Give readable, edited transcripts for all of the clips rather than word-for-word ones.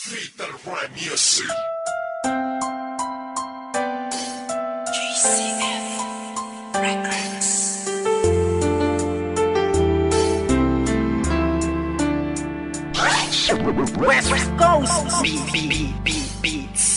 Fatal Rhyme Music. JCF Records. West Coast Beats.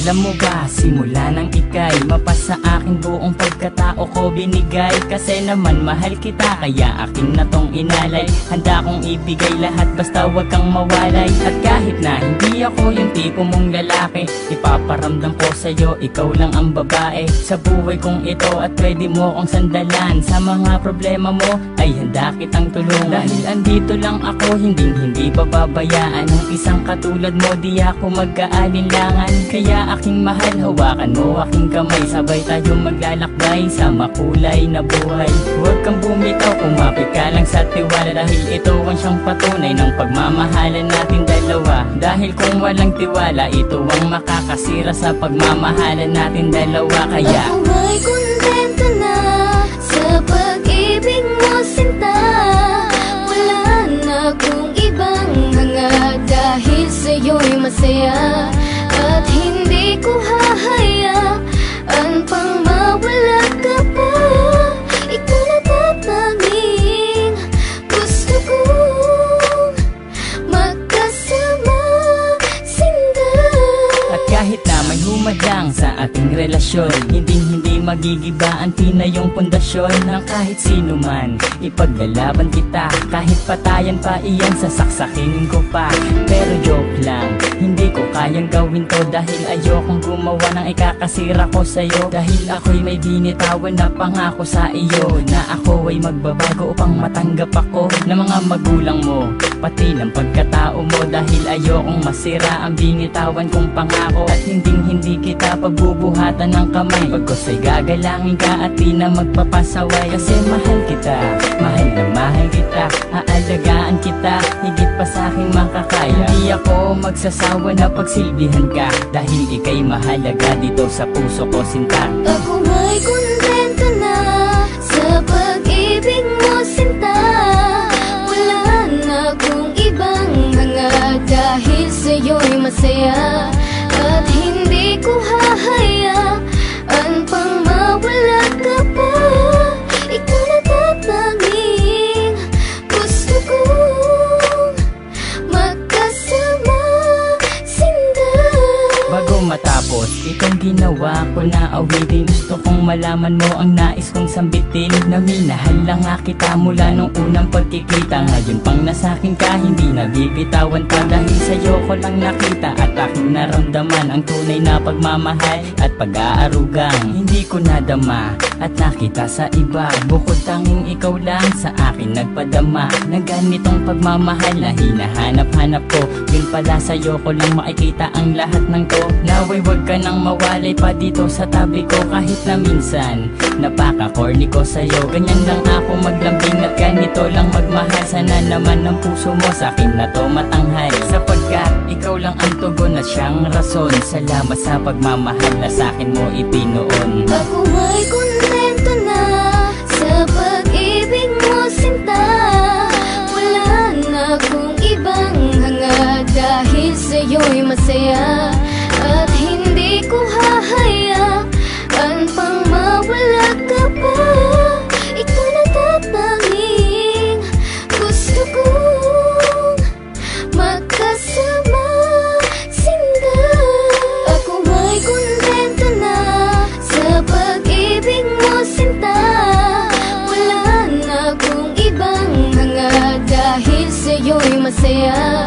Alam mo ba, simula nang ika'y mapasa akin buong pagkatao ko binigay. Kasi naman mahal kita, kaya akin na tong inalay. Handa kong ibigay lahat basta wag kang mawalay. At kahit na hindi ako yung tipo mong lalaki, ipaparamdam ko sa'yo, ikaw lang ang babae sa buhay kong ito at pwede mo kong sandalan. Sa mga problema mo ay handa kitang tulungan. Dahil andito lang ako, hindi pababayaan ng isang katulad mo, di ako mag-aalinlangan. Kaya aking mahal, hawakan mo aking kamay, sabay tayo maglalakbay sa makulay na buhay. Huwag kang bumitaw, kumapit ka lang sa tiwala, dahil ito ang siyang patunay ng pagmamahalan natin dalawa. Dahil kung walang tiwala, ito ang makakasira sa pagmamahalan natin dalawa. Kaya ako may kontento na sa pag-ibig mo, sinta. Wala na akong ibang hanga, dahil sa'yo'y masaya. At hindi ko hahayaan pang mawala ka pa. Ikaw na tatanging gusto kong magkasama, sinta. at kahit na may humadang sa ating relasyon, hindi magigiba ang tinayong pundasyon ng kahit sino man. Ipaglalaban kita, kahit patayan pa iyan, sasaksakin ko pa. Pero joke lang, hindi ko kayang gawin to, dahil ayokong gumawa ng ikakasira ko sa'yo. Dahil ako'y may binitawan na pangako sa iyo, na ako ay magbabago upang matanggap ako ng mga magulang mo, pati ng pagkatao mo. Dahil ayokong masira ang binitawan kong pangako, at hindi kita pagbubuhatan ng kamay. Pagkos ay gagalangin ka at di na magpapasaway. Kasi mahal kita, mahal na mahal kita, aalagaan kita higit pa sa aking makakaya. Hindi ako magsasawa na pagsilbihan ka, dahil ika'y mahalaga dito sa puso ko, sinta. Ako may kontento na sa pag-ibig mo, sinta. Wala na akong ibang hanga, dahil sa'yo'y masaya. At hindi ko hahayaan pang mawala ka pa. Ikaw na tatanging gusto kong magkasama, sinta. Bago matapos itong ginawa ko na awitin, gusto kong malaman mo ang nais kong sambitin, na minahal lang nga kita mula nung unang pagkikita. Ngayon pang nasakin ka, hindi nabibitawan pa, dahil sa'yo ko lang nakita at aking naramdaman ang tunay na pagmamahal at pag-aarugang hindi ko nadama at nakita sa iba. Bukod tanging ikaw lang sa akin nagpadama ng ganitong pagmamahal na hinahanap-hanap ko. Yun pala, sa'yo ko lang makikita ang lahat ng to. Naway wag ka nang mawalay pa dito sa tabi ko, kahit na minsan napaka-corny ko sa'yo. Ganyan lang ako maglambing at ganito lang magmahal. Sana naman ang puso mo sa akin na to matanghal, sapagkat ikaw lang ang tugon at siyang rason. Salamat sa pagmamahal na sa akin mo ipinoon. Ako may kontento na sa pag-ibig mo, sinta. Wala na akong ibang hanga, dahil sa'yo'y masaya. At hindi ko hahayaan pang mawala ka pa. Ikaw na tatanging gusto kong magkasama, sinta. Ako may kontento na sa pag-ibig mo, sinta. Wala na akong ibang hanga, dahil sa'yo'y masaya.